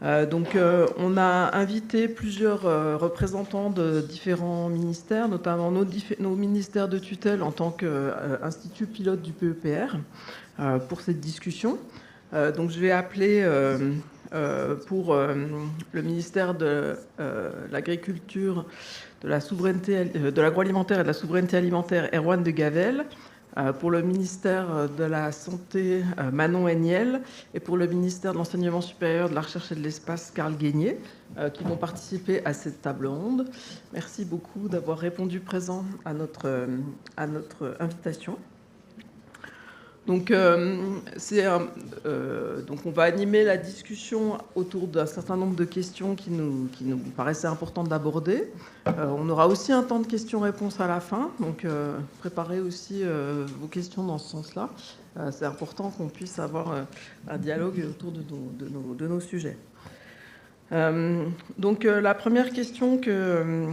On a invité plusieurs représentants de différents ministères, notamment nos ministères de tutelle en tant qu'institut pilote du PEPR, pour cette discussion. Je vais appeler pour le ministère de l'Agriculture, de la souveraineté, de l'agroalimentaire et de la souveraineté alimentaire, Erwan de Gavel. Pour le ministère de la Santé, Manon Heniel, et pour le ministère de l'Enseignement supérieur, de la Recherche et de l'Espace, Karl Guénier, qui vont participer à cette table ronde. Merci beaucoup d'avoir répondu présent à notre invitation. On va animer la discussion autour d'un certain nombre de questions qui nous paraissaient importantes d'aborder. On aura aussi un temps de questions-réponses à la fin, donc préparez aussi vos questions dans ce sens-là. C'est important qu'on puisse avoir un dialogue autour de nos sujets. La première question qu'on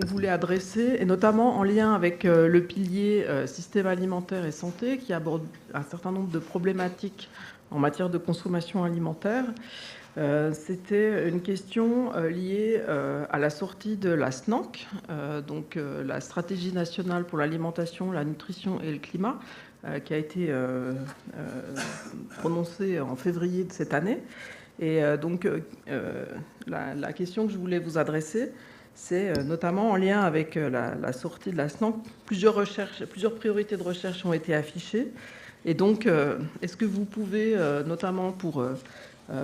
voulait adresser, et notamment en lien avec le pilier système alimentaire et santé, qui aborde un certain nombre de problématiques en matière de consommation alimentaire, c'était une question liée à la sortie de la SNANC, la Stratégie nationale pour l'alimentation, la nutrition et le climat, qui a été prononcée en février de cette année. Et la question que je voulais vous adresser, c'est notamment en lien avec la sortie de la SNANC. Plusieurs priorités de recherche ont été affichées. Et donc, est-ce que vous pouvez, notamment pour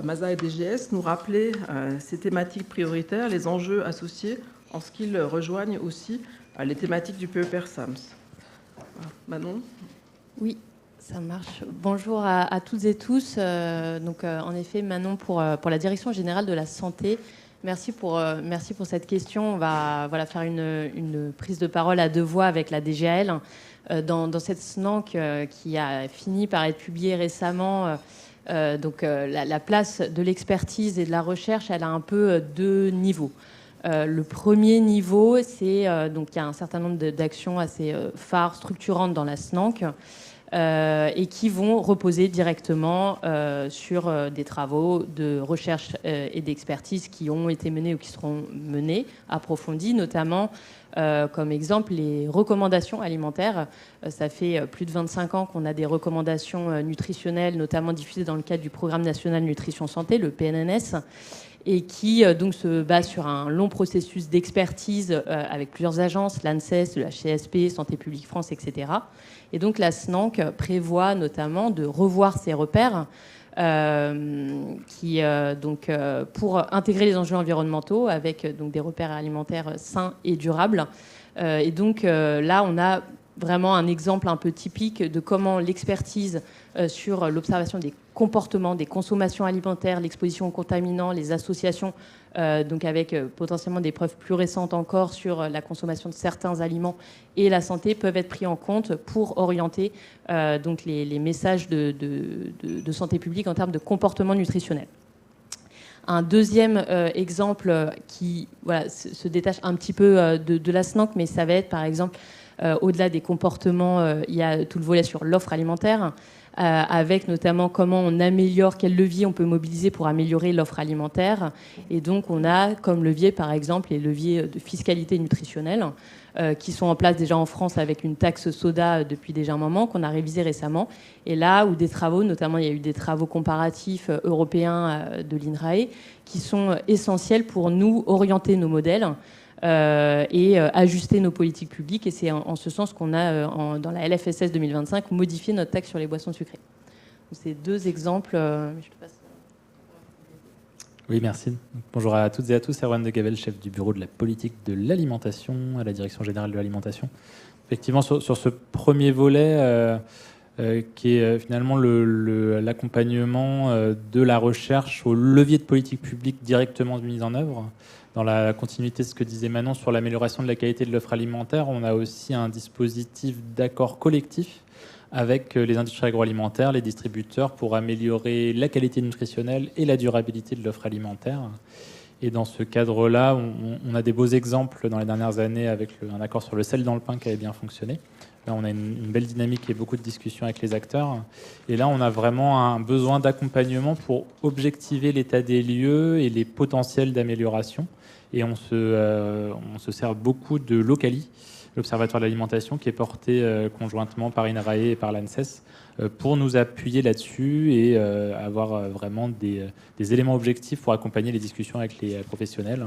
MASA et DGS, nous rappeler ces thématiques prioritaires, les enjeux associés, en ce qu'ils rejoignent aussi les thématiques du PEPR-SAMS. Manon ? Oui. Ça marche. Bonjour à toutes et tous. En effet, Manon pour la Direction générale de la santé. Merci pour cette question. On va faire une prise de parole à deux voix avec la DGAL. Dans cette SNANC qui a fini par être publiée récemment, la place de l'expertise et de la recherche, elle a un peu deux niveaux. Le premier niveau, c'est il y a un certain nombre d'actions assez phares, structurantes dans la SNANC. Et qui vont reposer directement sur des travaux de recherche et d'expertise qui ont été menés ou qui seront menés, approfondis, notamment comme exemple les recommandations alimentaires. Ça fait plus de 25 ans qu'on a des recommandations nutritionnelles, notamment diffusées dans le cadre du Programme national nutrition santé, le PNNS, et qui donc se base sur un long processus d'expertise avec plusieurs agences, l'ANSES, le HCSP, Santé publique France, etc. Et donc la SNANC prévoit notamment de revoir ses repères pour intégrer les enjeux environnementaux avec des repères alimentaires sains et durables. Là, on a vraiment un exemple un peu typique de comment l'expertise sur l'observation des comportements, des consommations alimentaires, l'exposition aux contaminants, les associations, avec potentiellement des preuves plus récentes encore sur la consommation de certains aliments et la santé, peuvent être pris en compte pour orienter les messages de santé publique en termes de comportement nutritionnel. Un deuxième exemple qui se détache un petit peu de la SNANC, mais ça va être par exemple au-delà des comportements, il y a tout le volet sur l'offre alimentaire, avec notamment comment on améliore, quels leviers on peut mobiliser pour améliorer l'offre alimentaire. Et donc, on a comme levier, par exemple, les leviers de fiscalité nutritionnelle qui sont en place déjà en France avec une taxe soda depuis déjà un moment, qu'on a révisé récemment. Et là où des travaux, notamment il y a eu des travaux comparatifs européens de l'INRAE, qui sont essentiels pour nous orienter nos modèles et ajuster nos politiques publiques. Et c'est en ce sens qu'on a, dans la LFSS 2025, modifié notre taxe sur les boissons sucrées. Donc, c'est deux exemples. Je te passe. Oui, merci. Bonjour à toutes et à tous. Erwan de Gavel, chef du bureau de la politique de l'alimentation à la Direction générale de l'alimentation. Effectivement, sur ce premier volet, qui est finalement l'accompagnement de la recherche au levier de politique publique directement mise en œuvre. Dans la continuité de ce que disait Manon sur l'amélioration de la qualité de l'offre alimentaire, on a aussi un dispositif d'accord collectif avec les industries agroalimentaires, les distributeurs, pour améliorer la qualité nutritionnelle et la durabilité de l'offre alimentaire. Et dans ce cadre-là, on a des beaux exemples dans les dernières années avec un accord sur le sel dans le pain qui avait bien fonctionné. Là, on a une belle dynamique et beaucoup de discussions avec les acteurs. Et là, on a vraiment un besoin d'accompagnement pour objectiver l'état des lieux et les potentiels d'amélioration. Et on se sert beaucoup de l'OCALI, l'Observatoire de l'alimentation, qui est porté conjointement par INRAE et par l'ANSES, pour nous appuyer là-dessus et avoir vraiment des éléments objectifs pour accompagner les discussions avec les professionnels.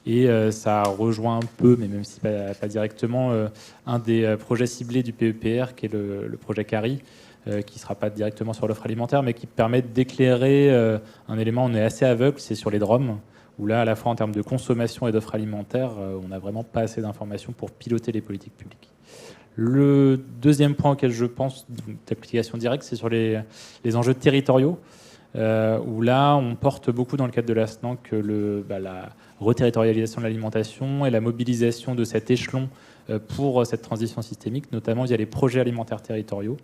Et ça rejoint un peu, mais même si pas directement, un des projets ciblés du PEPR, qui est le projet CARI, qui ne sera pas directement sur l'offre alimentaire, mais qui permet d'éclairer un élément. On est assez aveugle, c'est sur les DROM, où là, à la fois en termes de consommation et d'offre alimentaire, on n'a vraiment pas assez d'informations pour piloter les politiques publiques. Le deuxième point auquel je pense d'application directe, c'est sur les enjeux territoriaux, où là, on porte beaucoup dans le cadre de la SNANC la reterritorialisation de l'alimentation et la mobilisation de cet échelon pour cette transition systémique, notamment via les projets alimentaires territoriaux.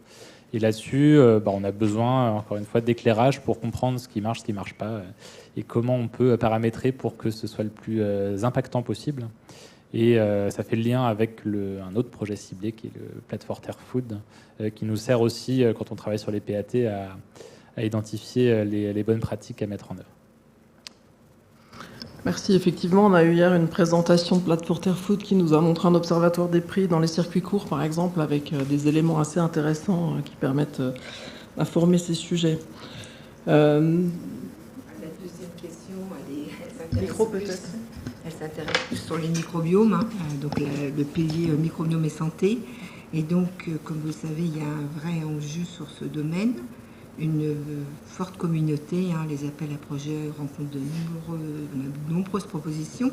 Et là-dessus, on a besoin, encore une fois, d'éclairage pour comprendre ce qui ne marche pas, et comment on peut paramétrer pour que ce soit le plus impactant possible. Et ça fait le lien avec un autre projet ciblé qui est le Platform Terre Food, qui nous sert aussi, quand on travaille sur les PAT, à identifier les bonnes pratiques à mettre en œuvre. Merci. Effectivement, on a eu hier une présentation de Platform Terre Food qui nous a montré un observatoire des prix dans les circuits courts, par exemple, avec des éléments assez intéressants qui permettent d'informer ces sujets. La deuxième question, elle s'intéresse plus sur les microbiomes, donc le pilier microbiome et santé. Et donc, comme vous le savez, il y a un vrai enjeu sur ce domaine. Une forte communauté, les appels à projets rencontrent de nombreuses propositions.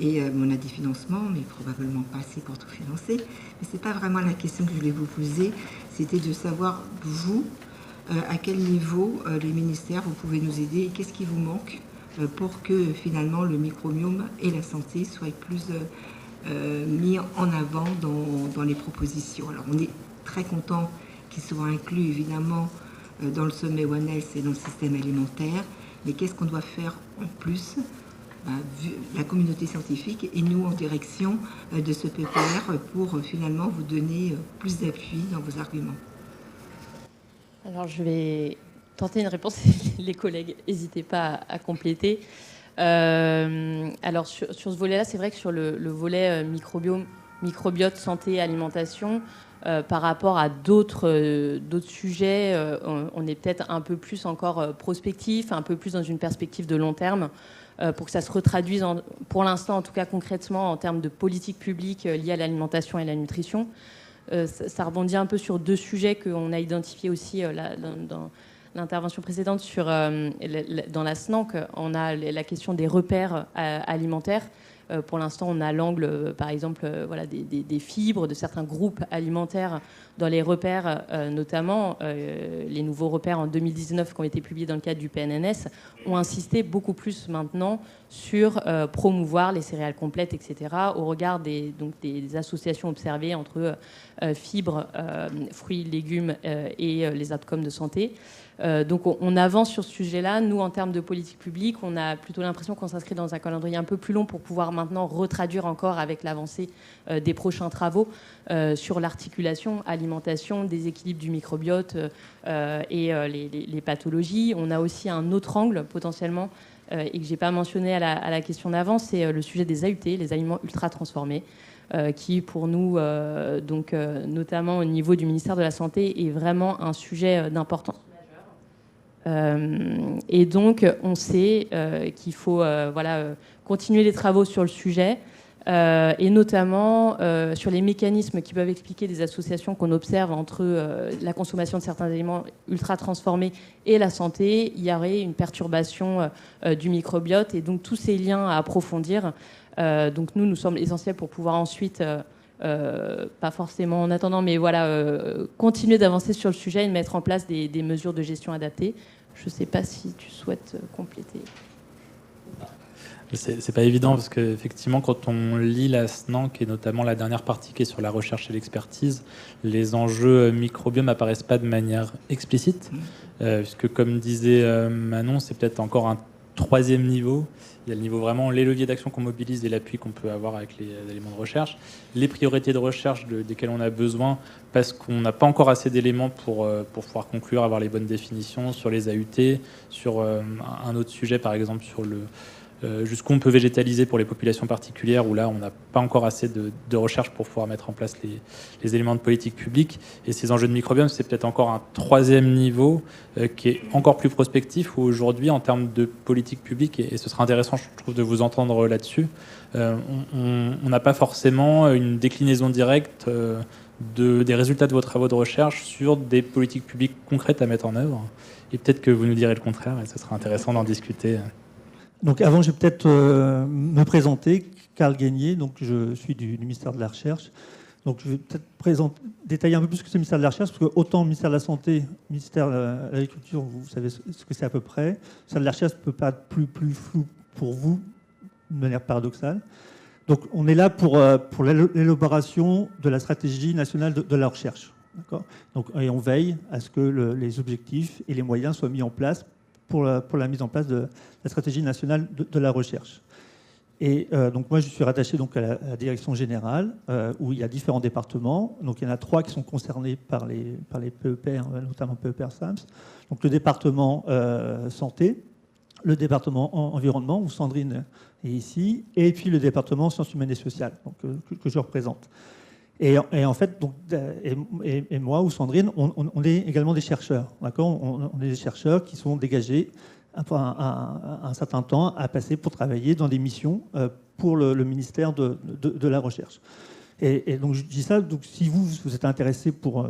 Et on a des financements, mais probablement pas assez pour tout financer. Mais ce n'est pas vraiment la question que je voulais vous poser. C'était de savoir, vous, à quel niveau les ministères, vous pouvez nous aider et qu'est-ce qui vous manque pour que finalement le microbiome et la santé soient plus mis en avant dans les propositions. Alors on est très content qu'ils soient inclus évidemment dans le sommet One Health et dans le système alimentaire, mais qu'est-ce qu'on doit faire en plus, vu la communauté scientifique et nous en direction de ce PPR pour finalement vous donner plus d'appui dans vos arguments. Alors je vais tenter une réponse, les collègues, n'hésitez pas à compléter. Alors sur ce volet-là, c'est vrai que sur le volet microbiote, santé, alimentation, par rapport à d'autres sujets, on est peut-être un peu plus encore prospectif, un peu plus dans une perspective de long terme, pour que ça se retraduise, pour l'instant en tout cas concrètement, en termes de politique publique liée à l'alimentation et à la nutrition. Ça rebondit un peu sur deux sujets qu'on a identifiés aussi dans l'intervention précédente dans la SNANC. On a la question des repères alimentaires. Pour l'instant, on a l'angle, par exemple, des fibres, de certains groupes alimentaires dans les repères, notamment les nouveaux repères en 2019 qui ont été publiés dans le cadre du PNNS, ont insisté beaucoup plus maintenant sur promouvoir les céréales complètes, etc., au regard des associations observées entre fibres, fruits, légumes et les outcomes de santé. Donc on avance sur ce sujet-là. Nous, en termes de politique publique, on a plutôt l'impression qu'on s'inscrit dans un calendrier un peu plus long pour pouvoir maintenant retraduire encore avec l'avancée des prochains travaux sur l'articulation, alimentation, déséquilibre du microbiote et les pathologies. On a aussi un autre angle potentiellement et que je n'ai pas mentionné à la question d'avant, c'est le sujet des AUT, les aliments ultra transformés. Qui pour nous, notamment au niveau du ministère de la Santé, est vraiment un sujet d'importance. Et donc, on sait qu'il faut continuer les travaux sur le sujet, et notamment sur les mécanismes qui peuvent expliquer des associations qu'on observe entre la consommation de certains aliments ultra transformés et la santé. Il y aurait une perturbation du microbiote, et donc tous ces liens à approfondir. Donc nous semble essentiel pour pouvoir ensuite, pas forcément en attendant, mais continuer d'avancer sur le sujet et de mettre en place des mesures de gestion adaptées. Je ne sais pas si tu souhaites compléter. C'est pas évident parce qu'effectivement, quand on lit la SNANC et notamment la dernière partie qui est sur la recherche et l'expertise, les enjeux microbiome apparaissent pas de manière explicite, puisque comme disait Manon, c'est peut-être encore un troisième niveau. Il y a le niveau vraiment, les leviers d'action qu'on mobilise et l'appui qu'on peut avoir avec les éléments de recherche, les priorités de recherche desquelles on a besoin parce qu'on n'a pas encore assez d'éléments pour pouvoir conclure, avoir les bonnes définitions sur les AUT, sur un autre sujet par exemple sur jusqu'où on peut végétaliser pour les populations particulières, où là on n'a pas encore assez de recherche pour pouvoir mettre en place les éléments de politique publique. Et ces enjeux de microbiome, c'est peut-être encore un troisième niveau qui est encore plus prospectif, où aujourd'hui en termes de politique publique, et ce sera intéressant je trouve de vous entendre là-dessus, on n'a pas forcément une déclinaison directe des résultats de vos travaux de recherche sur des politiques publiques concrètes à mettre en œuvre. Et peut-être que vous nous direz le contraire, et ce sera intéressant d'en discuter. Donc avant, je vais peut-être me présenter. Karl Guénier, donc je suis du ministère de la Recherche. Donc je vais peut-être détailler un peu plus ce que c'est le ministère de la Recherche, parce que autant le ministère de la Santé, le ministère de l'Agriculture, vous savez ce que c'est à peu près. Le ministère de la Recherche peut pas être plus flou pour vous, de manière paradoxale. Donc on est là pour l'élaboration de la stratégie nationale de la recherche. Donc, et on veille à ce que les objectifs et les moyens soient mis en place pour la mise en place de la stratégie nationale de la recherche. Et donc moi, je suis rattaché donc à la direction générale, où il y a différents départements. Donc il y en a 3 qui sont concernés par les PEPR, notamment PEPR SAMS. Donc le département santé, le département environnement, où Sandrine est ici, et puis le département sciences humaines et sociales, donc, que je représente. Et en fait, donc, et moi ou Sandrine, on est également des chercheurs. D'accord, on est des chercheurs qui sont dégagés un certain temps à passer pour travailler dans des missions pour le ministère de la Recherche. Et donc je dis ça, donc si vous êtes intéressé pour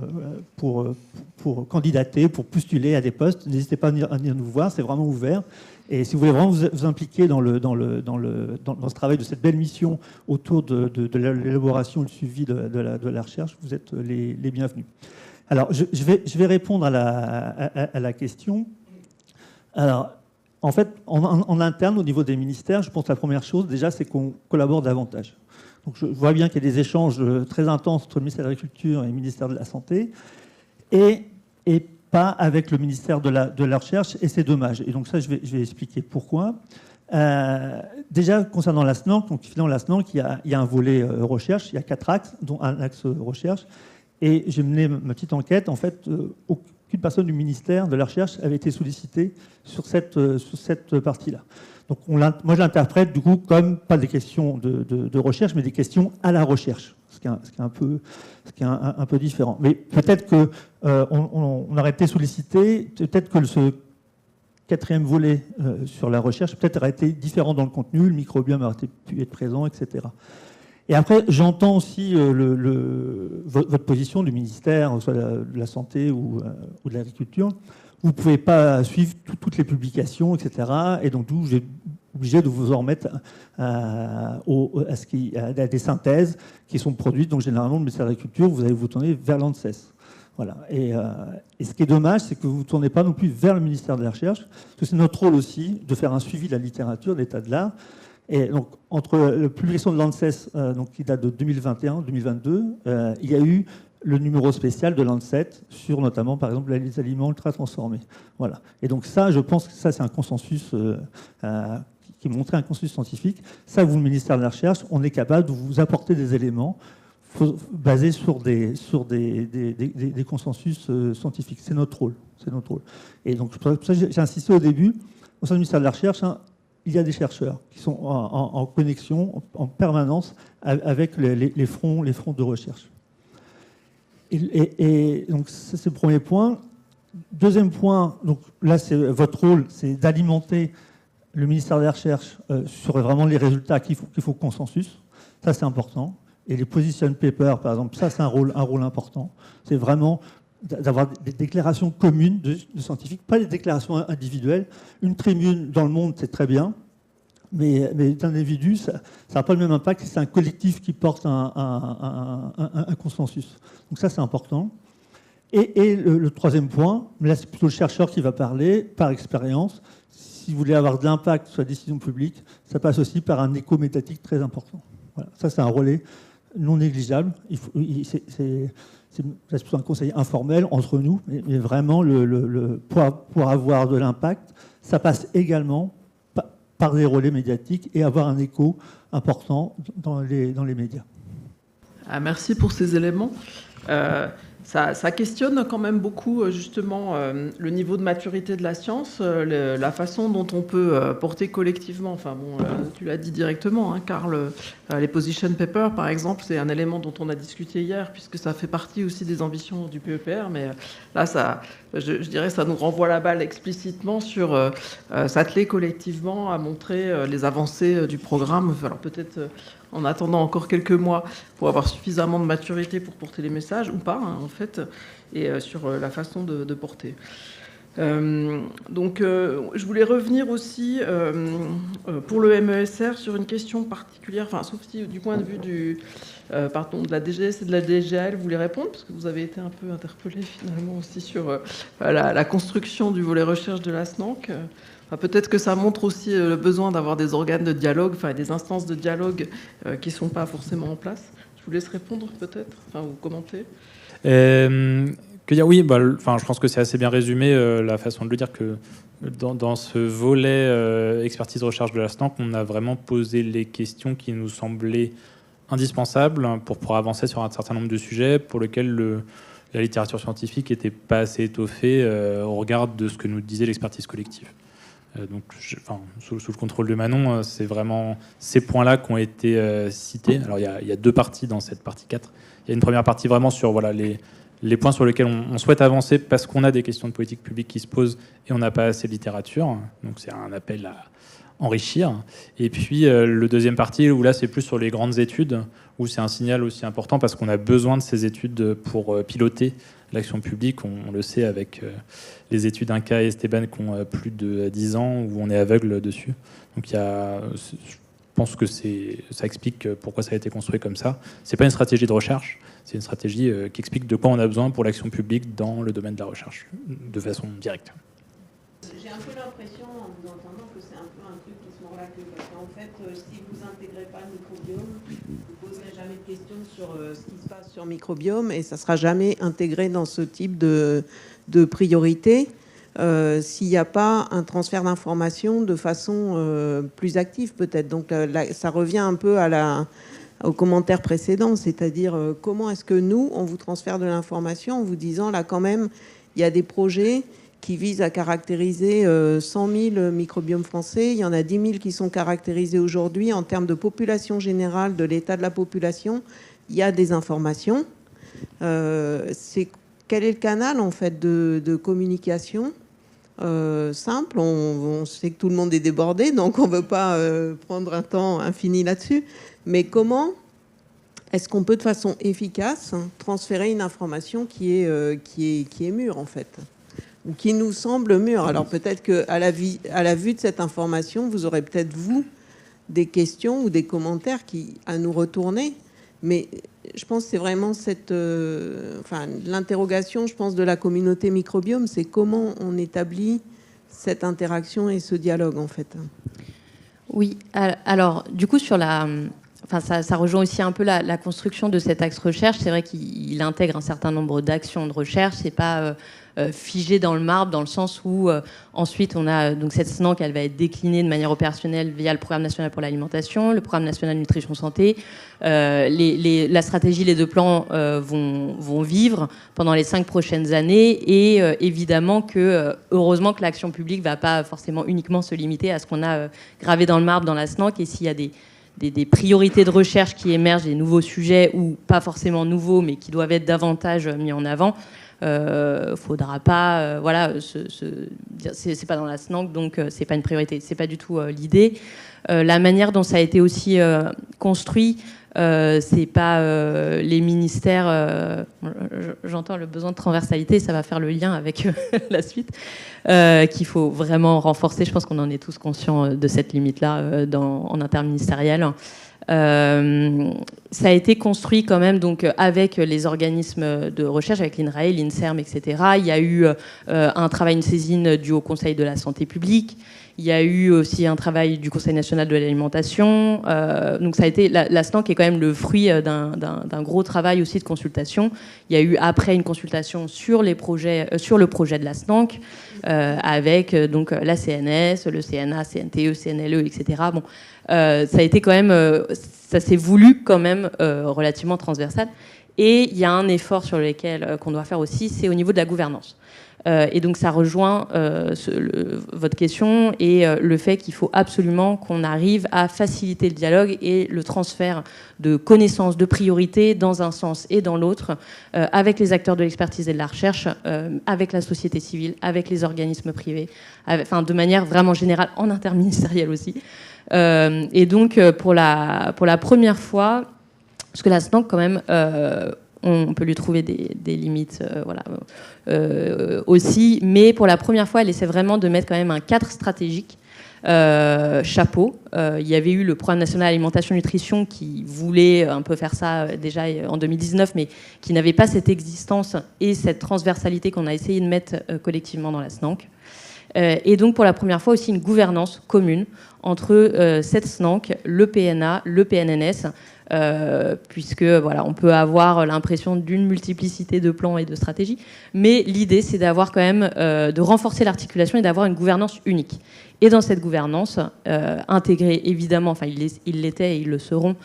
candidater, pour postuler à des postes, n'hésitez pas à venir nous voir, c'est vraiment ouvert. Et si vous voulez vraiment vous impliquer dans ce travail de cette belle mission autour de l'élaboration et du suivi de la recherche, vous êtes les bienvenus. Alors je vais répondre à la question. Alors, en fait, en interne, au niveau des ministères, je pense que la première chose, déjà, c'est qu'on collabore davantage. Donc, je vois bien qu'il y a des échanges très intenses entre le ministère de l'Agriculture et le ministère de la Santé, et pas avec le ministère de la Recherche, et c'est dommage. Et donc ça, je vais expliquer pourquoi. Déjà, concernant la SNORC, donc finalement, la SNORC, il y a un volet recherche, il y a 4 axes, dont un axe recherche, et j'ai mené ma petite enquête. En fait, aucune personne du ministère de la Recherche avait été sollicitée sur cette partie-là. Donc moi, je l'interprète du coup comme pas des questions de recherche, mais des questions à la recherche, ce qui est un peu différent. Mais peut-être qu'on aurait été sollicité, peut-être que ce 4e volet sur la recherche peut-être aurait été différent dans le contenu, le microbiome aurait pu être présent, etc. Et après, j'entends aussi votre position du ministère, soit de la Santé ou de l'Agriculture. Vous ne pouvez pas suivre toutes les publications, etc. Et donc, j'ai obligé de vous en remettre à des synthèses qui sont produites. Donc, généralement, le ministère de l'Agriculture, vous allez vous tourner vers l'ANSES. Voilà. Et ce qui est dommage, c'est que vous ne vous tournez pas non plus vers le ministère de la Recherche, parce que c'est notre rôle aussi de faire un suivi de la littérature, de l'état de l'art. Et donc, entre la publication de l'ANSES, qui date de 2021-2022, il y a eu le numéro spécial de Lancet sur notamment, par exemple, les aliments ultra transformés. Voilà. Et donc ça, je pense que ça, c'est un consensus qui montrait un consensus scientifique. Ça, vous, le ministère de la Recherche, on est capable de vous apporter des éléments basés sur des consensus scientifiques. C'est notre rôle. C'est notre rôle. Et donc, pour ça, j'ai insisté au début, au sein du ministère de la Recherche, il y a des chercheurs qui sont en connexion en permanence avec les fronts de recherche. Et donc, ça, c'est le premier point. Deuxième point, donc là, c'est votre rôle, c'est d'alimenter le ministère de la Recherche sur vraiment les résultats qu'il faut consensus. Ça, c'est important. Et les position papers, par exemple, ça, c'est un rôle important. C'est vraiment d'avoir des déclarations communes de scientifiques, pas des déclarations individuelles. Une tribune dans le monde, c'est très bien, mais d'un individu, ça n'a pas le même impact si c'est un collectif qui porte un consensus. Donc ça, c'est important. Et le troisième point, mais là, c'est plutôt le chercheur qui va parler, par expérience. Si vous voulez avoir de l'impact sur la décision publique, ça passe aussi par un écho médiatique très important. Voilà. Ça, c'est un relais non négligeable. C'est plutôt un conseil informel entre nous, mais vraiment, pour avoir de l'impact, ça passe également par des relais médiatiques et avoir un écho important dans les médias. Ah, merci pour ces éléments. Ça questionne quand même beaucoup justement le niveau de maturité de la science, la façon dont on peut porter collectivement, enfin bon, tu l'as dit directement, hein, Karl, les position papers par exemple, c'est un élément dont on a discuté hier, puisque ça fait partie aussi des ambitions du PEPR, mais là, je dirais ça nous renvoie la balle explicitement sur s'atteler collectivement à montrer les avancées du programme, alors peut-être en attendant encore quelques mois pour avoir suffisamment de maturité pour porter les messages, ou pas, hein, en fait, et sur la façon de porter. Donc, je voulais revenir aussi pour le MESR sur une question particulière, enfin, sauf si du point de vue de la DGS et de la DGAL, vous voulez répondre, parce que vous avez été un peu interpellé finalement aussi sur la construction du volet recherche de la SNANC. Enfin, peut-être que ça montre aussi le besoin d'avoir des organes de dialogue, enfin des instances de dialogue qui ne sont pas forcément en place. Je vous laisse répondre peut-être, enfin vous commenter. Oui, je pense que c'est assez bien résumé la façon de le dire, que dans ce volet expertise recherche de la SNANC, on a vraiment posé les questions qui nous semblaient indispensables pour pouvoir avancer sur un certain nombre de sujets pour lesquels la littérature scientifique n'était pas assez étoffée au regard de ce que nous disait l'expertise collective. Donc, sous le contrôle de Manon, c'est vraiment ces points-là qui ont été cités. Alors, il y a deux parties dans cette partie 4. Il y a une première partie vraiment sur les points sur lesquels on souhaite avancer parce qu'on a des questions de politique publique qui se posent et on n'a pas assez de littérature. Donc, c'est un appel à enrichir. Et puis, le deuxième partie, où là, c'est plus sur les grandes études, où c'est un signal aussi important parce qu'on a besoin de ces études pour piloter l'action publique. On le sait avec les études Inca et Esteban qui ont plus de 10 ans, où on est aveugle dessus. Donc, je pense que ça explique pourquoi ça a été construit comme ça. C'est pas une stratégie de recherche, c'est une stratégie qui explique de quoi on a besoin pour l'action publique dans le domaine de la recherche, de façon directe. J'ai un peu l'impression, en vous entendant, que c'est un peu un truc qui se mord la queue. Parce qu'en fait, si vous n'intégrez pas le microbiome, vous ne poserez jamais de questions sur ce qui se passe sur le microbiome et ça ne sera jamais intégré dans ce type de priorité s'il n'y a pas un transfert d'informations de façon plus active, peut-être. Donc, ça revient un peu au commentaire précédent, c'est-à-dire comment est-ce que nous, on vous transfère de l'information en vous disant, là, quand même, il y a des projets qui visent à caractériser 100 000 microbiomes français. Il y en a 10 000 qui sont caractérisés aujourd'hui. En termes de population générale, de l'état de la population, il y a des informations. Quel est le canal, en fait, de communication simple? On sait que tout le monde est débordé, donc on ne veut pas prendre un temps infini là-dessus. Mais comment est-ce qu'on peut, de façon efficace, transférer une information qui est mûre, en fait, ou qui nous semble mûre? Alors peut-être qu'à la vue de cette information, vous aurez peut-être, vous, des questions ou des commentaires à nous retourner. Mais je pense que c'est vraiment l'interrogation, je pense, de la communauté microbiome, c'est comment on établit cette interaction et ce dialogue, en fait. Oui, alors du coup, ça rejoint aussi un peu la construction de cet axe recherche. C'est vrai qu'il intègre un certain nombre d'actions de recherche. C'est pas figé dans le marbre, dans le sens où ensuite on a donc cette SNANC, elle va être déclinée de manière opérationnelle via le Programme national pour l'alimentation, le Programme national nutrition santé. La stratégie, les deux plans vont vivre pendant les 5 prochaines années, et évidemment que heureusement que l'action publique va pas forcément uniquement se limiter à ce qu'on a gravé dans le marbre dans la SNANC. Et s'il y a des priorités de recherche qui émergent, des nouveaux sujets, ou pas forcément nouveaux, mais qui doivent être davantage mis en avant, faudra pas, c'est pas dans la SNANC, donc c'est pas une priorité. C'est pas du tout l'idée. La manière dont ça a été aussi construit, c'est pas les ministères. J'entends le besoin de transversalité, ça va faire le lien avec la suite, qu'il faut vraiment renforcer. Je pense qu'on en est tous conscients de cette limite-là en interministériel. Ça a été construit quand même donc avec les organismes de recherche, avec l'INRAE, l'INSERM, etc. Il y a eu un travail, une saisine du Haut Conseil de la santé publique. Il y a eu aussi un travail du Conseil national de l'alimentation. Donc ça a été la SNANC est quand même le fruit d'un gros travail aussi de consultation. Il y a eu après une consultation sur les projets, sur le projet de la SNANC, avec donc la CNS, le CNA, CNTE, CNLE, etc. Bon, ça a été quand même, ça s'est voulu quand même relativement transversal. Et il y a un effort sur lequel qu'on doit faire aussi, c'est au niveau de la gouvernance. Et donc ça rejoint votre question et le fait qu'il faut absolument qu'on arrive à faciliter le dialogue et le transfert de connaissances, de priorités dans un sens et dans l'autre, avec les acteurs de l'expertise et de la recherche, avec la société civile, avec les organismes privés, enfin de manière vraiment générale, en interministériel aussi. Et donc pour la première fois, parce que la SNANC quand même... on peut lui trouver des limites voilà, aussi. Mais pour la première fois, elle essaie vraiment de mettre quand même un cadre stratégique, chapeau. Il y avait eu le Programme national alimentation nutrition qui voulait un peu faire ça déjà en 2019, mais qui n'avait pas cette existence et cette transversalité qu'on a essayé de mettre collectivement dans la SNANC. Et donc pour la première fois aussi une gouvernance commune entre cette SNANC, le PNA, le PNNS, puisque voilà, on peut avoir l'impression d'une multiplicité de plans et de stratégies, mais l'idée c'est d'avoir quand même de renforcer l'articulation et d'avoir une gouvernance unique. Et dans cette gouvernance, intégrer évidemment, enfin ils l'étaient et ils le seront,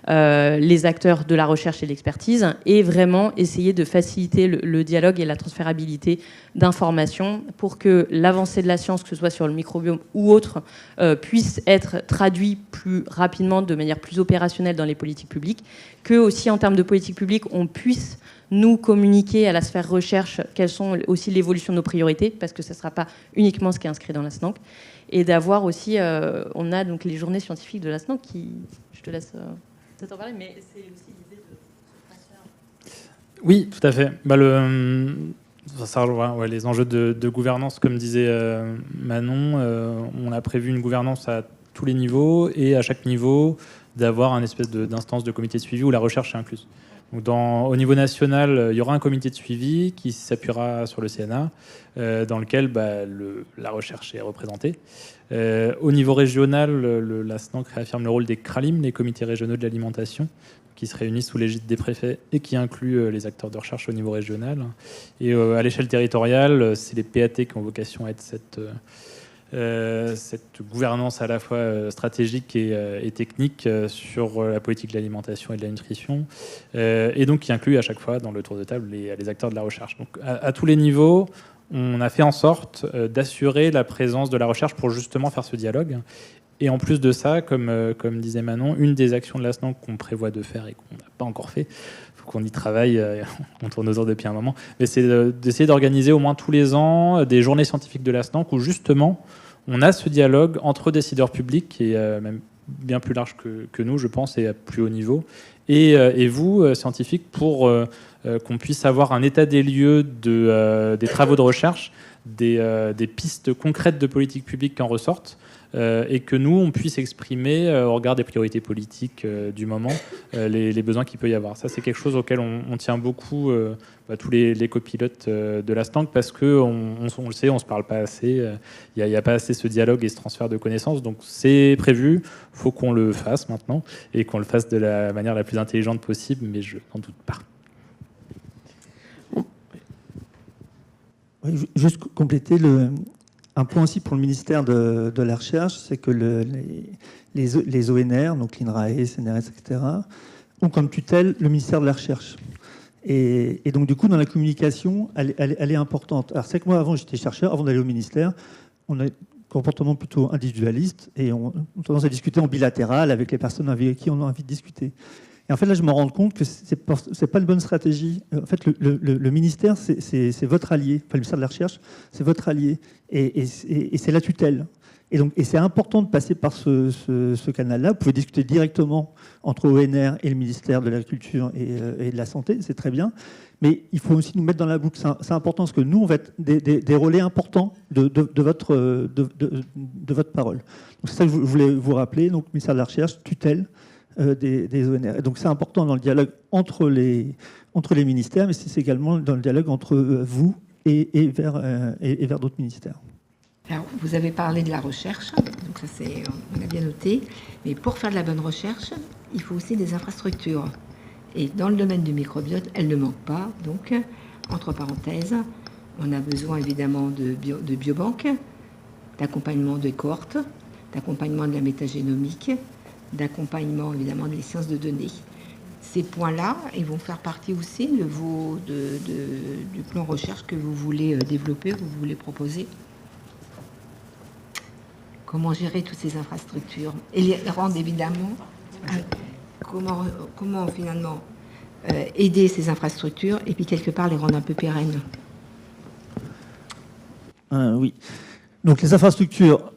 les acteurs de la recherche et de l'expertise, et vraiment essayer de faciliter le dialogue et la transférabilité d'informations pour que l'avancée de la science, que ce soit sur le microbiome ou autre, puisse être traduit plus rapidement, de manière plus opérationnelle dans les politiques publiques, que aussi en termes de politique publique, on puisse nous communiquer à la sphère recherche quelles sont aussi l'évolution de nos priorités, parce que ce ne sera pas uniquement ce qui est inscrit dans la SNANC, et d'avoir aussi, on a donc les journées scientifiques de la SNANC qui, je te laisse... peut-être en parler, mais c'est aussi l'idée de ce transfert. Oui, tout à fait. Ça rejoint les enjeux de gouvernance, comme disait Manon. On a prévu une gouvernance à tous les niveaux et à chaque niveau d'avoir un espèce d'instance de comité de suivi où la recherche est incluse. Donc au niveau national, il y aura un comité de suivi qui s'appuiera sur le CNA, dans lequel la recherche est représentée. Au niveau régional, la SNANC réaffirme le rôle des CRALIM, les comités régionaux de l'alimentation, qui se réunissent sous l'égide des préfets et qui incluent les acteurs de recherche au niveau régional. Et à l'échelle territoriale, c'est les PAT qui ont vocation à être cette gouvernance à la fois stratégique et technique sur la politique de l'alimentation et de la nutrition, et donc qui inclut à chaque fois dans le tour de table les acteurs de la recherche. Donc à tous les niveaux, on a fait en sorte d'assurer la présence de la recherche pour justement faire ce dialogue. Et en plus de ça, comme disait Manon, une des actions de la SNANC qu'on prévoit de faire et qu'on n'a pas encore fait, il faut qu'on y travaille, on tourne autour depuis un moment, mais c'est d'essayer d'organiser au moins tous les ans des journées scientifiques de la SNANC où justement on a ce dialogue entre décideurs publics qui est même bien plus large que nous, je pense, et à plus haut niveau, et vous, scientifiques, pour qu'on puisse avoir un état des lieux des travaux de recherche, des pistes concrètes de politique publique qui en ressortent, et que nous, on puisse exprimer, au regard des priorités politiques du moment, les besoins qu'il peut y avoir. Ça, c'est quelque chose auquel on tient beaucoup, tous les copilotes de la SNANC, parce qu'on le sait, on ne se parle pas assez, il n'y a pas assez ce dialogue et ce transfert de connaissances, donc c'est prévu, il faut qu'on le fasse maintenant, et qu'on le fasse de la manière la plus intelligente possible, mais je n'en doute pas. Oui, juste compléter un point aussi pour le ministère de la Recherche, c'est que les ONR, donc l'INRAE, CNRS, etc., ont comme tutelle le ministère de la Recherche. Et donc, du coup, dans la communication, elle est importante. Alors, c'est que moi, avant, j'étais chercheur, avant d'aller au ministère, on a un comportement plutôt individualiste et on a tendance à discuter en bilatéral avec les personnes avec qui on a envie de discuter. Et en fait, là, je me rends compte que c'est pas une bonne stratégie. En fait, le ministère, c'est votre allié. Enfin, le ministère de la Recherche, c'est votre allié. Et c'est la tutelle. Et c'est important de passer par ce canal-là. Vous pouvez discuter directement entre ONR et le ministère de l'Agriculture et de la Santé, c'est très bien. Mais il faut aussi nous mettre dans la boucle. C'est important parce que nous, on va être des relais importants de votre parole. Donc c'est ça que je voulais vous rappeler. Donc, ministère de la Recherche, tutelle. des ONR. Et donc c'est important dans le dialogue entre les ministères, mais c'est également dans le dialogue entre vous et vers d'autres ministères. Alors, vous avez parlé de la recherche, donc ça on a bien noté, mais pour faire de la bonne recherche, il faut aussi des infrastructures. Et dans le domaine du microbiote, elles ne manquent pas. Donc, entre parenthèses, on a besoin évidemment de biobanques, d'accompagnement des cohortes, d'accompagnement de la métagénomique, d'accompagnement évidemment des sciences de données. Ces points-là, ils vont faire partie aussi du plan recherche que vous voulez développer, que vous voulez proposer. Comment gérer toutes ces infrastructures et les rendre évidemment, comment finalement aider ces infrastructures et puis quelque part les rendre un peu pérennes. Oui. Donc les infrastructures.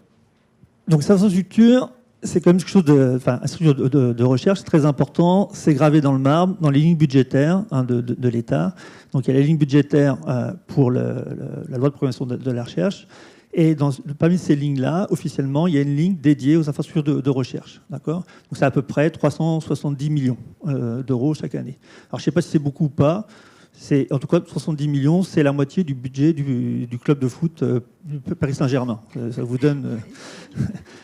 Donc ces infrastructures, c'est quand même quelque chose de recherche très important. C'est gravé dans le marbre, dans les lignes budgétaires de l'État. Donc il y a les lignes budgétaires pour la loi de programmation de la recherche. Et parmi ces lignes-là, officiellement, il y a une ligne dédiée aux infrastructures de recherche. D'accord ? Donc c'est à peu près 370 millions d'euros chaque année. Alors je ne sais pas si c'est beaucoup ou pas. En tout cas, 70 millions, c'est la moitié du budget du club de foot Paris Saint-Germain. Ça vous donne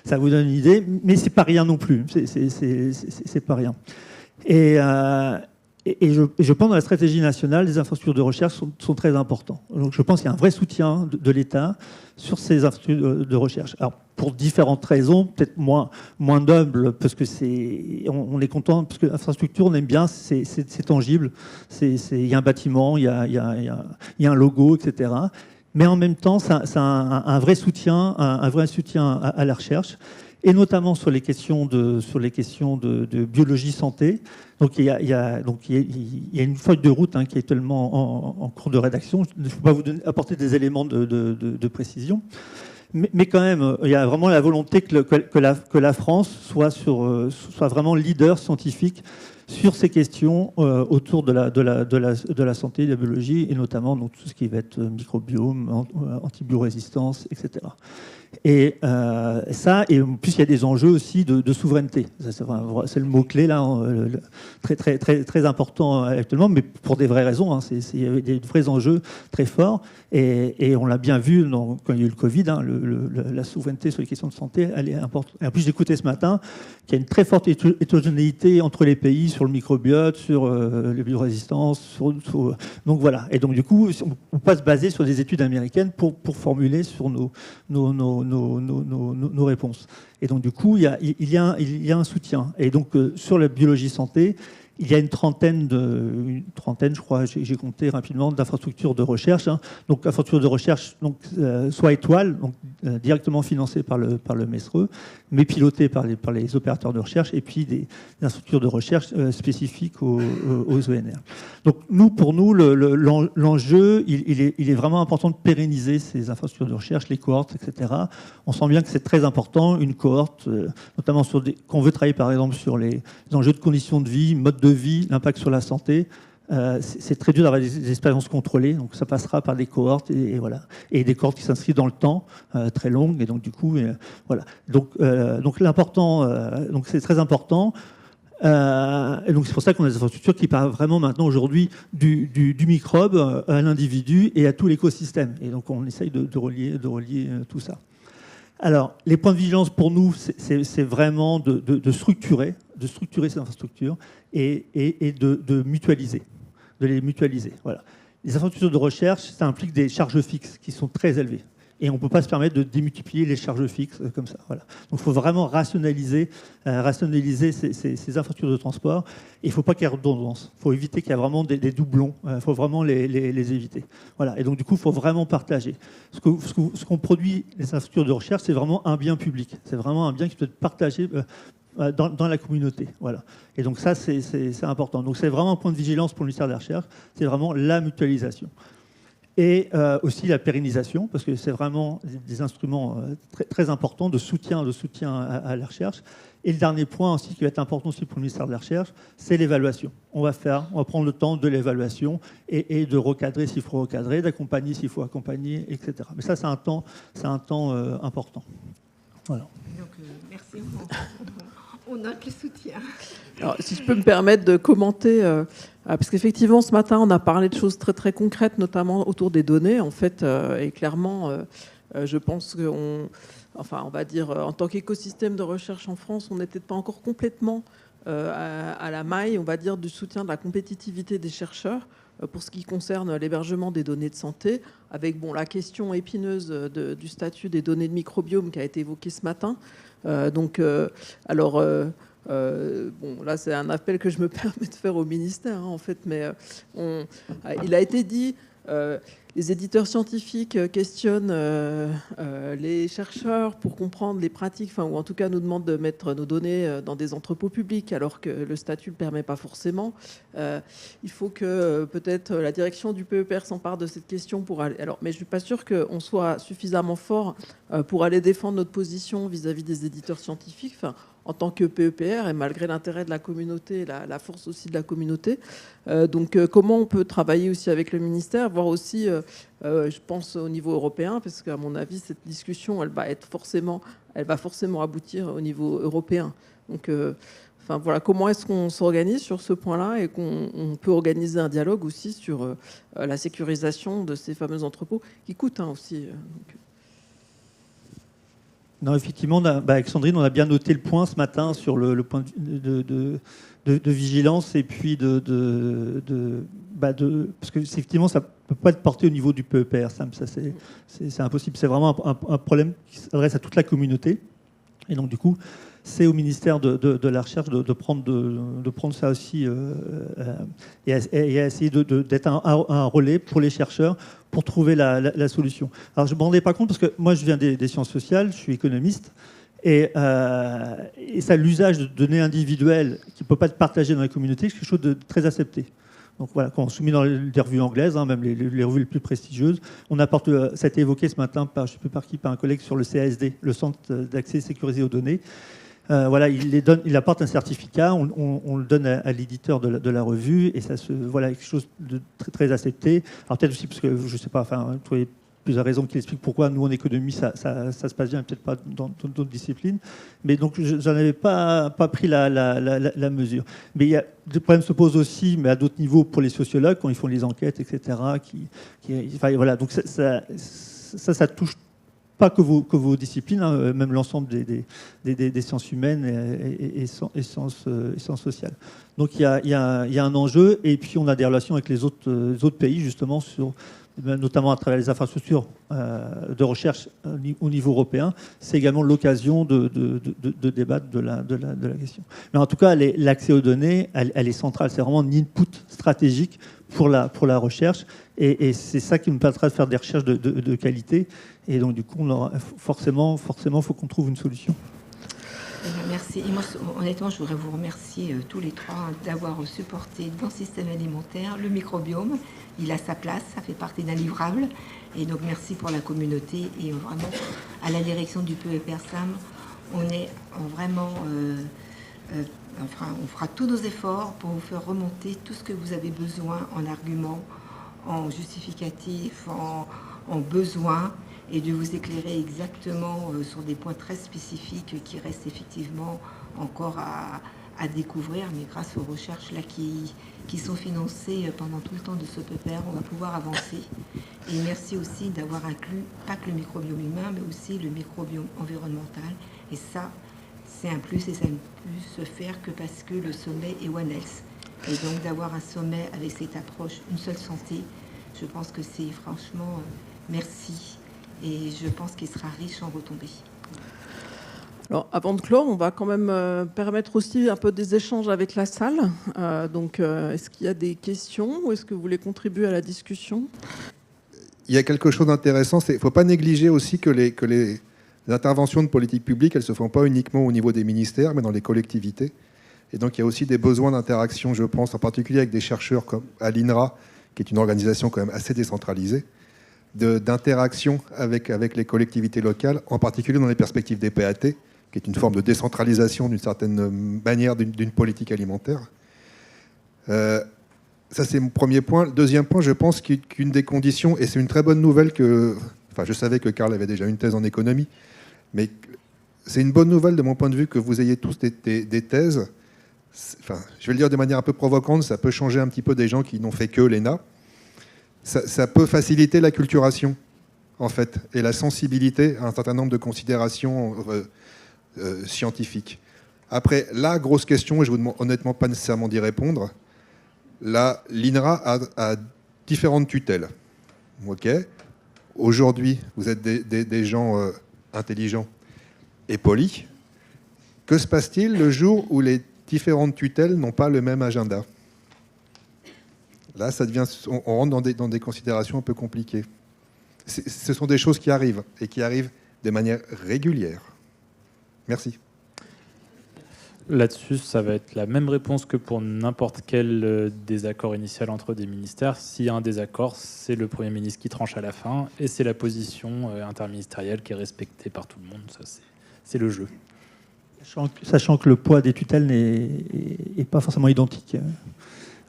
une idée, mais c'est pas rien non plus. C'est pas rien. Et je pense que dans la stratégie nationale, les infrastructures de recherche sont très importantes. Donc je pense qu'il y a un vrai soutien de l'État sur ces infrastructures de recherche. Alors pour différentes raisons, peut-être moins nobles, parce que on est content, parce que l'infrastructure, on aime bien, c'est tangible. Il y a un bâtiment, il y a un logo, etc. Mais en même temps, ça a un vrai soutien, à la recherche, et notamment sur les questions de biologie santé. Donc il y a une feuille de route qui est actuellement en cours de rédaction. Je ne peux pas vous apporter des éléments de précision. Mais quand même, il y a vraiment la volonté que la France soit vraiment leader scientifique sur ces questions autour de la santé, de la biologie, et notamment donc, tout ce qui va être microbiome, antibiorésistance, etc. Et ça, et en plus il y a des enjeux aussi de souveraineté. C'est le mot-clé là, très important actuellement, mais pour des vraies raisons. Il y a des vrais enjeux très forts. Et on l'a bien vu quand il y a eu le Covid, la souveraineté sur les questions de santé, elle est importante. Et en plus, j'écoutais ce matin qu'il y a une très forte hétérogénéité entre les pays sur le microbiote, sur les biorésistances. Donc voilà. Et donc du coup, on peut pas se baser sur des études américaines pour formuler sur nos réponses. Et donc du coup, il y a un soutien. Et donc sur la biologie santé, il y a une trentaine, je crois, j'ai compté rapidement, d'infrastructures de recherche. Donc, infrastructures de recherche, soit étoiles, donc directement financées par le MESRE, mais pilotées par les opérateurs de recherche, et puis des infrastructures de recherche spécifiques aux ONR. Donc, pour nous, l'enjeu, il est vraiment important de pérenniser ces infrastructures de recherche, les cohortes, etc. On sent bien que c'est très important, une cohorte, notamment quand on veut travailler, par exemple, sur les enjeux de conditions de vie, mode de vie, l'impact sur la santé. C'est très dur d'avoir des expériences contrôlées, donc ça passera par des cohortes et voilà, et des cohortes qui s'inscrivent dans le temps, très longues, et donc du coup, voilà. Donc l'important, donc c'est très important. Et donc c'est pour ça qu'on a des infrastructures qui parlent vraiment maintenant aujourd'hui du microbe à l'individu et à tout l'écosystème. Et donc on essaye de relier tout ça. Alors, les points de vigilance pour nous, c'est vraiment de structurer ces infrastructures et de mutualiser, de les mutualiser. Voilà. Les infrastructures de recherche, ça implique des charges fixes qui sont très élevées. Et on ne peut pas se permettre de démultiplier les charges fixes comme ça. Voilà. Donc il faut vraiment rationaliser ces infrastructures de transport. Et il ne faut pas qu'il y ait redondance. Il faut éviter qu'il y ait vraiment des doublons. Il faut vraiment les éviter. Voilà. Et donc du coup, il faut vraiment partager. Ce qu'on produit, les infrastructures de recherche, c'est vraiment un bien public. C'est vraiment un bien qui peut être partagé dans la communauté. Voilà. Et donc ça, c'est important. Donc c'est vraiment un point de vigilance pour le ministère de la Recherche. C'est vraiment la mutualisation. Et aussi la pérennisation, parce que c'est vraiment des instruments très, très importants de soutien à la recherche. Et le dernier point aussi qui va être important aussi pour le ministère de la Recherche, c'est l'évaluation. On va prendre le temps de l'évaluation et de recadrer s'il faut recadrer, d'accompagner s'il faut accompagner, etc. Mais ça, c'est un temps important. Voilà. Donc, merci. On note le soutien. Alors, si je peux me permettre de commenter, parce qu'effectivement, ce matin, on a parlé de choses très, très concrètes, notamment autour des données, en fait, et clairement, je pense qu'on, enfin, on va dire, en tant qu'écosystème de recherche en France, on n'était pas encore complètement à la maille, on va dire, du soutien de la compétitivité des chercheurs pour ce qui concerne l'hébergement des données de santé, avec la question épineuse du statut des données de microbiome qui a été évoquée ce matin. Là, c'est un appel que je me permets de faire au ministère, en fait, mais il a été dit, les éditeurs scientifiques questionnent les chercheurs pour comprendre les pratiques, ou en tout cas nous demandent de mettre nos données dans des entrepôts publics, alors que le statut ne le permet pas forcément. Il faut que peut-être la direction du PEPR s'empare de cette question pour aller. Mais je ne suis pas sûre qu'on soit suffisamment fort pour aller défendre notre position vis-à-vis des éditeurs scientifiques. En tant que PEPR, et malgré l'intérêt de la communauté, la force aussi de la communauté. Comment on peut travailler aussi avec le ministère, voire aussi, je pense, au niveau européen, parce qu'à mon avis, cette discussion, elle va forcément aboutir au niveau européen. Comment est-ce qu'on s'organise sur ce point-là et qu'on peut organiser un dialogue aussi sur la sécurisation de ces fameux entrepôts qui coûtent aussi. Non, effectivement, avec Sandrine, on a bien noté le point ce matin sur le point de vigilance et puis parce que effectivement, ça ne peut pas être porté au niveau du PEPR. Ça c'est impossible. C'est vraiment un problème qui s'adresse à toute la communauté. Et donc, du coup, c'est au ministère de la Recherche de prendre ça aussi et à essayer d'être un relais pour les chercheurs pour trouver la solution. Alors, je ne me rendais pas compte parce que moi, je viens des sciences sociales, je suis économiste, et ça, l'usage de données individuelles qui ne peut pas être partagé dans la communauté, c'est quelque chose de très accepté. Donc voilà, quand on soumet dans les revues anglaises, même les revues les plus prestigieuses, on apporte, ça a été évoqué ce matin par, je ne sais plus par qui, par un collègue sur le CASD, le Centre d'accès sécurisé aux données. Il apporte un certificat, on le donne à l'éditeur de la revue, et ça quelque chose de très, très accepté. Alors peut-être aussi parce que, je ne sais pas, vous trouvez plusieurs raisons qui expliquent pourquoi nous en économie ça se passe bien, peut-être pas dans d'autres disciplines. Mais donc j'en avais pas pris la mesure. Mais des problèmes se posent aussi, mais à d'autres niveaux pour les sociologues quand ils font les enquêtes, etc. Donc ça touche pas que vos disciplines, même l'ensemble des sciences humaines et sciences sociales. Donc il y a un enjeu, et puis on a des relations avec les autres pays justement notamment à travers les infrastructures de recherche au niveau européen. C'est également l'occasion de débattre de la question. Mais en tout cas, l'accès aux données, elle est centrale. C'est vraiment un input stratégique pour la recherche. Et c'est ça qui nous permettra de faire des recherches de qualité. Et donc, du coup, forcément, il faut qu'on trouve une solution. Merci. Et moi, honnêtement, je voudrais vous remercier tous les trois d'avoir supporté dans le système alimentaire le microbiome. Il a sa place, ça fait partie d'un livrable. Et donc, merci pour la communauté. Et vraiment, à la direction du PEPR SAM, on est vraiment... on fera tous nos efforts pour vous faire remonter tout ce que vous avez besoin en arguments, en justificatifs, en besoins, et de vous éclairer exactement sur des points très spécifiques qui restent effectivement encore à découvrir, mais grâce aux recherches là qui sont financées pendant tout le temps de ce PEPR, on va pouvoir avancer. Et merci aussi d'avoir inclus pas que le microbiome humain, mais aussi le microbiome environnemental. Et ça, c'est un plus, et ça ne peut se faire que parce que le sommet est One Health. Et donc d'avoir un sommet avec cette approche, une seule santé, je pense que c'est franchement merci. Et je pense qu'il sera riche en retombées. Alors, avant de clore, on va quand même permettre aussi un peu des échanges avec la salle. Est-ce qu'il y a des questions ou est-ce que vous voulez contribuer à la discussion ? Il y a quelque chose d'intéressant. Il ne faut pas négliger aussi que les interventions de politique publique, elles ne se font pas uniquement au niveau des ministères, mais dans les collectivités. Et donc, il y a aussi des besoins d'interaction, je pense, en particulier avec des chercheurs comme à l'INRA, qui est une organisation quand même assez décentralisée, d'interaction avec les collectivités locales, en particulier dans les perspectives des PAT, qui est une forme de décentralisation d'une certaine manière d'une politique alimentaire. Ça, c'est mon premier point. Le deuxième point, je pense qu'une des conditions, et c'est une très bonne nouvelle je savais que Karl avait déjà une thèse en économie, mais c'est une bonne nouvelle de mon point de vue que vous ayez tous des thèses. Enfin, je vais le dire de manière un peu provocante, ça peut changer un petit peu des gens qui n'ont fait que l'ENA. Ça peut faciliter l'acculturation, en fait, et la sensibilité à un certain nombre de considérations scientifiques. Après, la grosse question, et je ne vous demande honnêtement pas nécessairement d'y répondre, l'INRA a différentes tutelles. Ok. Aujourd'hui, vous êtes des gens intelligents et polis. Que se passe-t-il le jour où les différentes tutelles n'ont pas le même agenda? Là, on rentre dans des considérations un peu compliquées. Ce sont des choses qui arrivent, et qui arrivent de manière régulière. Merci. Là-dessus, ça va être la même réponse que pour n'importe quel désaccord initial entre des ministères. S'il y a un désaccord, c'est le Premier ministre qui tranche à la fin, et c'est la position interministérielle qui est respectée par tout le monde. Ça, c'est le jeu. Sachant que le poids des tutelles n'est pas forcément identique.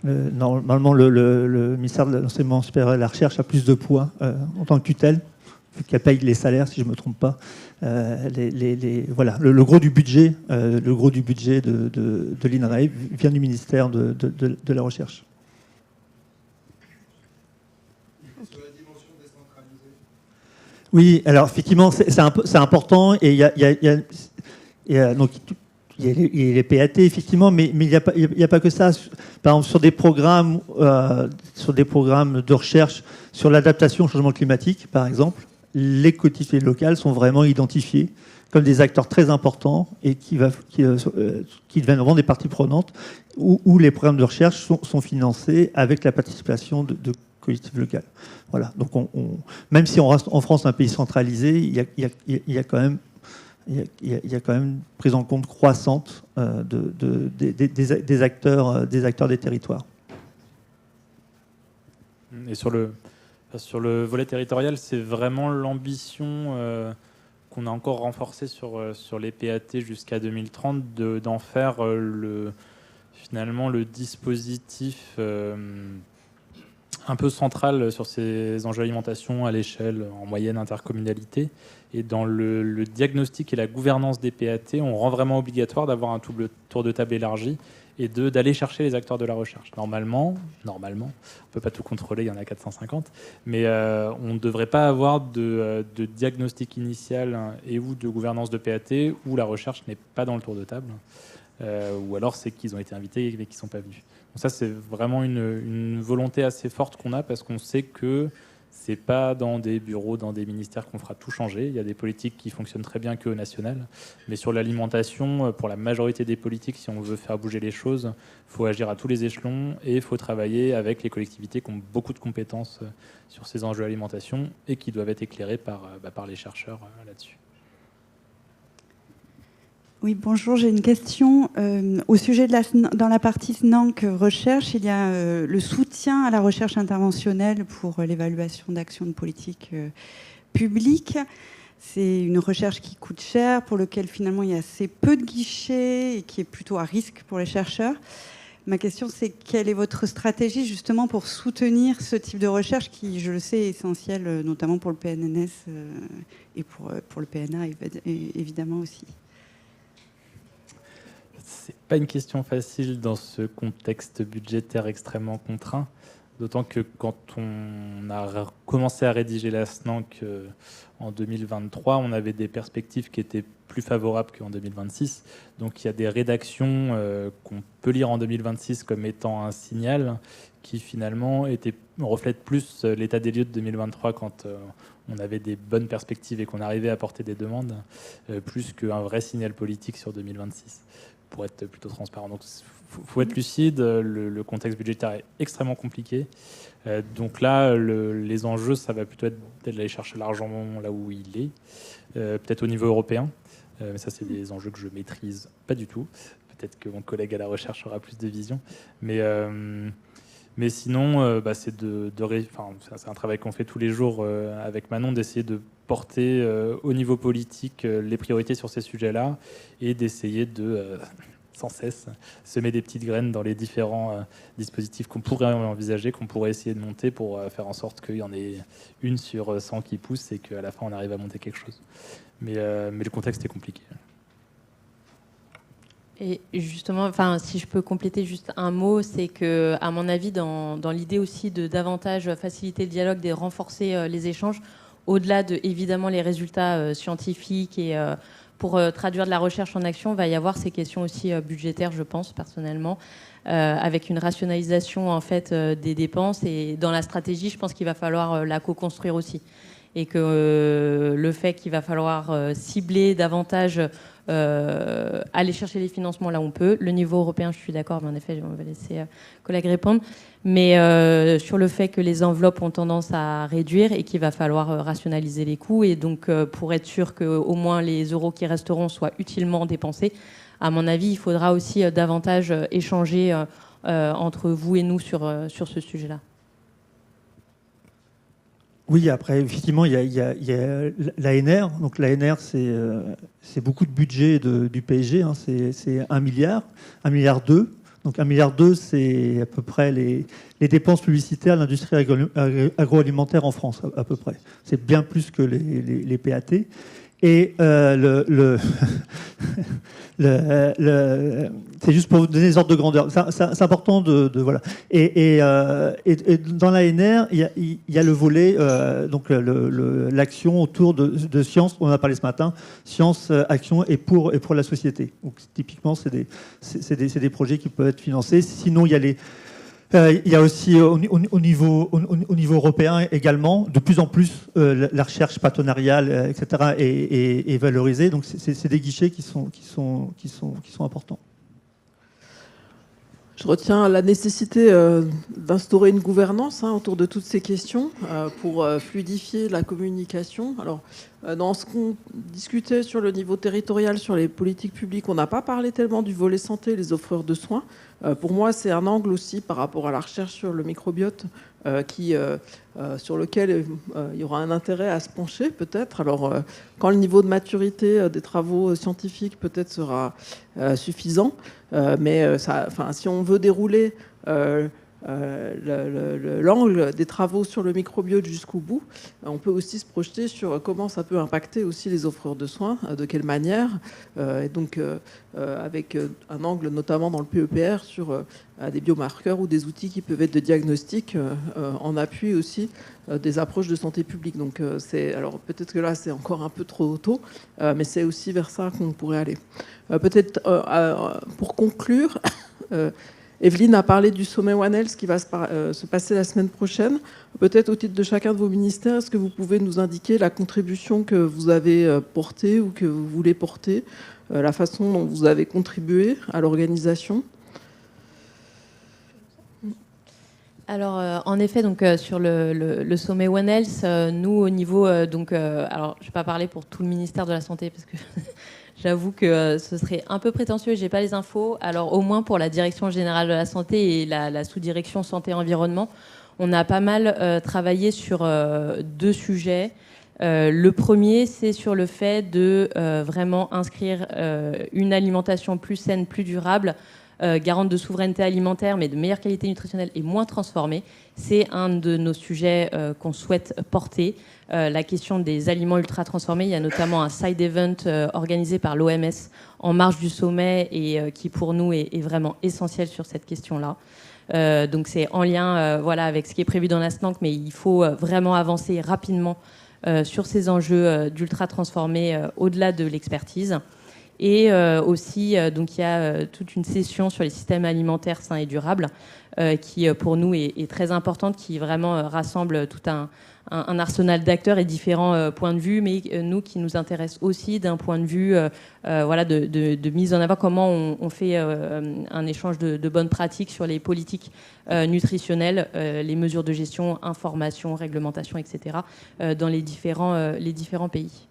Normalement, le ministère de l'Enseignement supérieur et de la Recherche a plus de poids en tant que tutelle, vu qu'elle paye les salaires, si je ne me trompe pas. Voilà, le gros du budget, de l'INRA vient du ministère de la Recherche. Sur la dimension décentralisée. Oui, alors effectivement, c'est important, et il y a les PAT, effectivement, mais il n'y a pas que ça. Par exemple, sur des programmes de recherche sur l'adaptation au changement climatique, par exemple, les collectivités locales sont vraiment identifiées comme des acteurs très importants et qui deviennent vraiment des parties prenantes, où les programmes de recherche sont financés avec la participation de collectivités locales. Voilà. Donc, même si on reste en France un pays centralisé, il y a quand même une prise en compte croissante des acteurs des territoires. Et sur le volet territorial, c'est vraiment l'ambition qu'on a encore renforcée sur les PAT jusqu'à 2030, d'en faire finalement le dispositif un peu central sur ces enjeux d'alimentation à l'échelle en moyenne intercommunalité. Et dans le diagnostic et la gouvernance des PAT, on rend vraiment obligatoire d'avoir un tour de table élargi et d'aller chercher les acteurs de la recherche. Normalement, on ne peut pas tout contrôler, il y en a 450, mais on ne devrait pas avoir de diagnostic initial et ou de gouvernance de PAT où la recherche n'est pas dans le tour de table, ou alors c'est qu'ils ont été invités mais qu'ils ne sont pas venus. Donc ça, c'est vraiment une volonté assez forte qu'on a, parce qu'on sait que c'est pas dans des bureaux, dans des ministères qu'on fera tout changer. Il y a des politiques qui fonctionnent très bien qu'au national. Mais sur l'alimentation, pour la majorité des politiques, si on veut faire bouger les choses, il faut agir à tous les échelons et il faut travailler avec les collectivités qui ont beaucoup de compétences sur ces enjeux d'alimentation et qui doivent être éclairées par les chercheurs là-dessus. Oui, bonjour, j'ai une question. Au sujet dans la partie SNANC recherche, il y a le soutien à la recherche interventionnelle pour l'évaluation d'actions de politique publique. C'est une recherche qui coûte cher, pour laquelle finalement il y a assez peu de guichets et qui est plutôt à risque pour les chercheurs. Ma question, c'est quelle est votre stratégie justement pour soutenir ce type de recherche qui, je le sais, est essentiel notamment pour le PNNS et pour le PNA évidemment aussi. C'est pas une question facile dans ce contexte budgétaire extrêmement contraint, d'autant que quand on a commencé à rédiger la SNANC en 2023, on avait des perspectives qui étaient plus favorables qu'en 2026. Donc il y a des rédactions qu'on peut lire en 2026 comme étant un signal qui finalement reflète plus l'état des lieux de 2023 quand on avait des bonnes perspectives et qu'on arrivait à porter des demandes, plus qu'un vrai signal politique sur 2026. Pour être plutôt transparent. Donc, il faut être lucide. Le contexte budgétaire est extrêmement compliqué. Donc là, les enjeux, ça va plutôt être d'aller chercher l'argent là où il est, peut-être au niveau européen. Mais ça, c'est des enjeux que je maîtrise pas du tout. Peut-être que mon collègue à la recherche aura plus de vision. Mais sinon, c'est un travail qu'on fait tous les jours avec Manon, d'essayer de porter au niveau politique les priorités sur ces sujets-là et d'essayer de, sans cesse, semer des petites graines dans les différents dispositifs qu'on pourrait envisager, qu'on pourrait essayer de monter pour faire en sorte qu'il y en ait une sur 100 qui pousse et qu'à la fin, on arrive à monter quelque chose. Mais le contexte est compliqué. Et justement, enfin, si je peux compléter juste un mot, c'est que, à mon avis, dans l'idée aussi de davantage faciliter le dialogue, de renforcer les échanges, au-delà de évidemment les résultats scientifiques et pour traduire de la recherche en action, va y avoir ces questions aussi budgétaires, je pense personnellement, avec une rationalisation en fait des dépenses, et dans la stratégie, je pense qu'il va falloir la co-construire aussi, et que le fait qu'il va falloir cibler davantage, aller chercher les financements là où on peut. Le niveau européen, je suis d'accord, mais en effet, on va laisser collègues répondre. Mais sur le fait que les enveloppes ont tendance à réduire et qu'il va falloir rationaliser les coûts, et donc pour être sûr qu'au moins les euros qui resteront soient utilement dépensés, à mon avis, il faudra aussi davantage échanger entre vous et nous sur ce sujet-là. Oui, après, effectivement, il y a l'ANR. Donc l'ANR, c'est beaucoup de budget du PSG. Hein. C'est 1 milliard, 1,2 milliard. Donc 1,2 milliard, c'est à peu près les dépenses publicitaires de l'industrie agroalimentaire en France, à peu près. C'est bien plus que les PAT. Et c'est juste pour vous donner les ordres de grandeur. C'est important de voilà. Et dans l'ANR, il y a le volet, donc l'action autour de science. On en a parlé ce matin. Science, action et pour la société. Donc typiquement, c'est des projets qui peuvent être financés. Sinon, il y a aussi au niveau européen également, de plus en plus, la recherche partenariale, etc. est valorisée. Donc c'est des guichets qui sont importants. Je retiens la nécessité d'instaurer une gouvernance autour de toutes ces questions pour fluidifier la communication. Alors, dans ce qu'on discutait sur le niveau territorial, sur les politiques publiques, on n'a pas parlé tellement du volet santé, les offreurs de soins. Pour moi, c'est un angle aussi par rapport à la recherche sur le microbiote sur lequel il y aura un intérêt à se pencher peut-être. Alors, quand le niveau de maturité des travaux scientifiques peut-être sera suffisant, mais si on veut dérouler l'angle des travaux sur le microbiote jusqu'au bout, on peut aussi se projeter sur comment ça peut impacter aussi les offreurs de soins, de quelle manière, et donc avec un angle notamment dans le PEPR sur des biomarqueurs ou des outils qui peuvent être de diagnostic en appui aussi des approches de santé publique. Donc alors peut-être que là c'est encore un peu trop tôt, mais c'est aussi vers ça qu'on pourrait aller. Peut-être pour conclure, Evelyne a parlé du sommet One Health qui va se passer la semaine prochaine. Peut-être au titre de chacun de vos ministères, est-ce que vous pouvez nous indiquer la contribution que vous avez portée ou que vous voulez porter, la façon dont vous avez contribué à l'organisation ? Alors, en effet, donc, sur le sommet One Health, nous, au niveau... alors, je ne vais pas parler pour tout le ministère de la Santé, parce que j'avoue que ce serait un peu prétentieux, je n'ai pas les infos. Alors, au moins pour la Direction générale de la Santé et la sous-direction Santé-Environnement, on a pas mal travaillé sur 2 sujets. Le premier, c'est sur le fait de vraiment inscrire une alimentation plus saine, plus durable, garante de souveraineté alimentaire, mais de meilleure qualité nutritionnelle et moins transformée. C'est un de nos sujets qu'on souhaite porter. La question des aliments ultra transformés. Il y a notamment un side event organisé par l'OMS en marge du sommet et qui pour nous est vraiment essentiel sur cette question-là. Donc c'est en lien avec ce qui est prévu dans la SNANC, mais il faut vraiment avancer rapidement sur ces enjeux d'ultra transformés au-delà de l'expertise. Et aussi, donc il y a toute une session sur les systèmes alimentaires sains et durables qui, pour nous, est très importante, qui vraiment rassemble tout un arsenal d'acteurs et différents points de vue, mais nous, qui nous intéresse aussi d'un point de vue de mise en avant, comment on fait un échange de bonnes pratiques sur les politiques nutritionnelles, les mesures de gestion, information, réglementation, etc., dans les différents pays.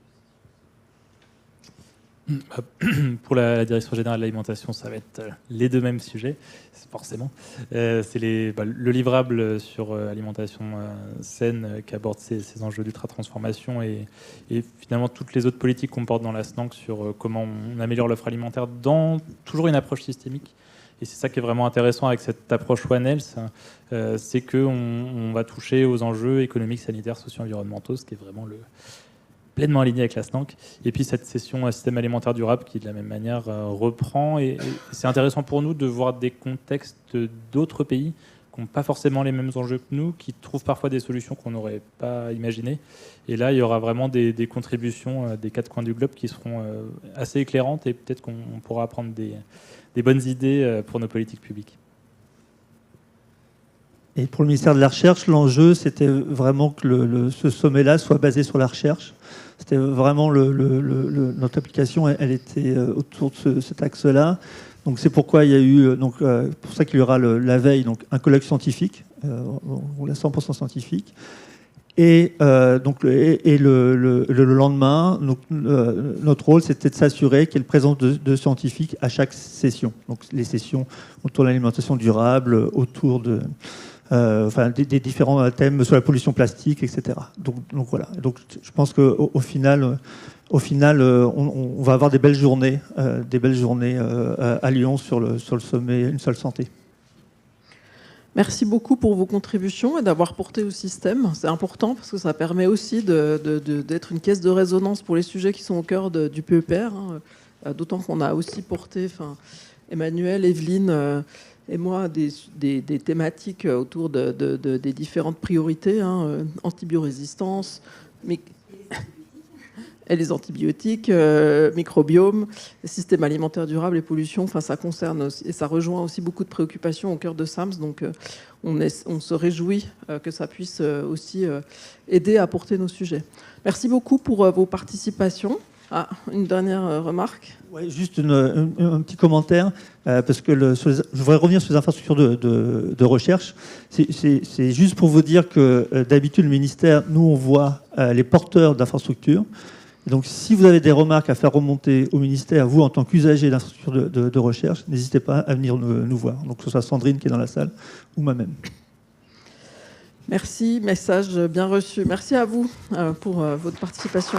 Pour la Direction générale de l'alimentation, ça va être les 2 mêmes sujets, forcément. C'est le livrable sur alimentation saine qui aborde ces enjeux d'ultra-transformation et finalement toutes les autres politiques qu'on porte dans la SNANC sur comment on améliore l'offre alimentaire dans toujours une approche systémique. Et c'est ça qui est vraiment intéressant avec cette approche One Health, c'est qu'on va toucher aux enjeux économiques, sanitaires, socio-environnementaux, ce qui est vraiment pleinement aligné avec la SNANC. Et puis cette session système alimentaire durable qui, de la même manière, reprend. Et c'est intéressant pour nous de voir des contextes d'autres pays qui n'ont pas forcément les mêmes enjeux que nous, qui trouvent parfois des solutions qu'on n'aurait pas imaginées. Et là, il y aura vraiment des contributions des quatre coins du globe qui seront assez éclairantes et peut-être qu'on pourra apprendre des bonnes idées pour nos politiques publiques. Et pour le ministère de la Recherche, l'enjeu, c'était vraiment que ce sommet-là soit basé sur la recherche. C'était vraiment notre application, elle était autour de cet axe-là. Donc c'est pourquoi il y a eu, pour ça qu'il y aura la veille, donc un colloque scientifique, on est 100% scientifique. Et le lendemain, notre rôle, c'était de s'assurer qu'il y ait une présence de scientifiques à chaque session. Donc les sessions autour de l'alimentation durable, autour des différents thèmes sur la pollution plastique, etc. Donc voilà. Donc je pense qu'au final, on va avoir des belles journées à Lyon sur le sommet Une seule santé. Merci beaucoup pour vos contributions et d'avoir porté au système. C'est important parce que ça permet aussi d'être une caisse de résonance pour les sujets qui sont au cœur du PEPR. D'autant qu'on a aussi porté, Emmanuel, Evelyne et moi, des thématiques autour des différentes priorités, antibiorésistance, et les antibiotiques, microbiome, système alimentaire durable et pollution. Ça concerne aussi, et ça rejoint aussi beaucoup de préoccupations au cœur de SAMS. Donc, on se réjouit que ça puisse aussi aider à porter nos sujets. Merci beaucoup pour vos participations. Une dernière remarque. Ouais, juste un petit commentaire, parce que je voudrais revenir sur les infrastructures de recherche. C'est juste pour vous dire que d'habitude, le ministère, nous, on voit les porteurs d'infrastructures. Donc, si vous avez des remarques à faire remonter au ministère, vous, en tant qu'usager d'infrastructures de recherche, n'hésitez pas à venir nous voir. Donc, que ce soit Sandrine qui est dans la salle ou moi-même. Merci, message bien reçu. Merci à vous pour votre participation.